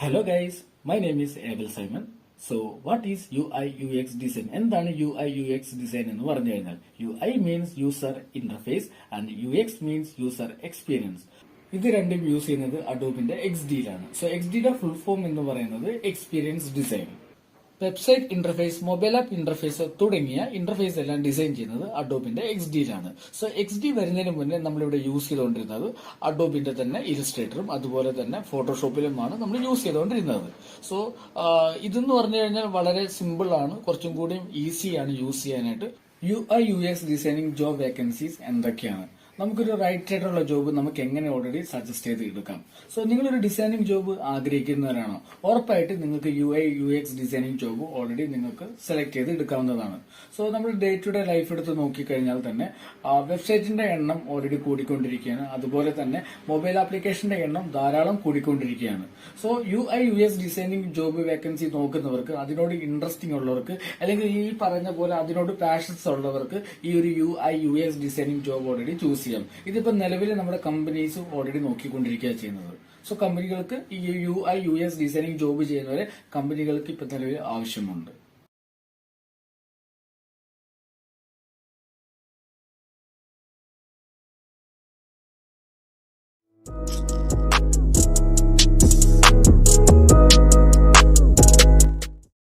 Hello guys, my name is Abel Simon. So what is UI UX design? എന്താണ് UI UX design എന്ന് പറഞ്ഞു കഴിഞ്ഞാൽ UI means user interface and UX means user experience. ഇത് രണ്ടും use ചെയ്യുന്നത് അഡോബിന്റെ XD-യിലാണ്. So XD-യുടെ full form എന്ന് പറയുന്നത് experience design. Website interface, mobile app interface തുടങ്ങിയ ഇന്റർഫേസ് എല്ലാം ഡിസൈൻ ചെയ്യുന്നത് അഡോബിന്റെ XD-യിലാണ്. സോ XD വരുന്നതിന് മുന്നേ നമ്മളിവിടെ യൂസ് ചെയ്തുകൊണ്ടിരുന്നത് അഡോബിന്റെ തന്നെ ഇലസ്ട്രേറ്ററും അതുപോലെ തന്നെ ഫോട്ടോഷോപ്പിലുമാണ് നമ്മൾ യൂസ് ചെയ്തുകൊണ്ടിരുന്നത്. സോ ഇതെന്ന് പറഞ്ഞു കഴിഞ്ഞാൽ വളരെ സിമ്പിൾ ആണ്, കുറച്ചും കൂടി ഈസിയാണ് യൂസ് ചെയ്യാനായിട്ട്. UI UX designing job vacancies എന്തൊക്കെയാണ്? നമുക്കൊരു റൈറ്റ് ആയിട്ടുള്ള ജോബ് നമുക്ക് എങ്ങനെ ഓൾറെഡി സജസ്റ്റ് ചെയ്ത് എടുക്കാം. സോ നിങ്ങളൊരു ഡിസൈനിങ് ജോബ് ആഗ്രഹിക്കുന്നവരാണോ, ഉറപ്പായിട്ട് നിങ്ങൾക്ക് UI UX designing job already നിങ്ങൾക്ക് സെലക്ട് ചെയ്ത് എടുക്കാവുന്നതാണ്. സോ നമ്മൾ ഡേ ടു ഡേ ലൈഫ് എടുത്ത് നോക്കിക്കഴിഞ്ഞാൽ തന്നെ വെബ്സൈറ്റിന്റെ എണ്ണം ഓൾറെഡി കൂടിക്കൊണ്ടിരിക്കുകയാണ്. അതുപോലെ തന്നെ മൊബൈൽ ആപ്ലിക്കേഷന്റെ എണ്ണം ധാരാളം കൂടിക്കൊണ്ടിരിക്കുകയാണ്. So UI UX designing job vacancy നോക്കുന്നവർക്ക്, അതിനോട് ഇൻട്രസ്റ്റിംഗ് ഉള്ളവർക്ക്, അല്ലെങ്കിൽ ഈ പറഞ്ഞ പോലെ അതിനോട് പാഷൻസ് ഉള്ളവർക്ക് ഈ ഒരു UI UX designing job already choose ചെയ്യാം. ഇതിപ്പോ നിലവിൽ നമ്മുടെ കമ്പനീസ് ഓൾറെഡി നോക്കിക്കൊണ്ടിരിക്കുകയാണ് ചെയ്യുന്നത്. സോ കമ്പനികൾക്ക് ഈ UI UX ഡിസൈനിങ് ജോബ് ചെയ്യുന്നവരെ കമ്പനികൾക്ക് ഇപ്പൊ നിലവിൽ ആവശ്യമുണ്ട്.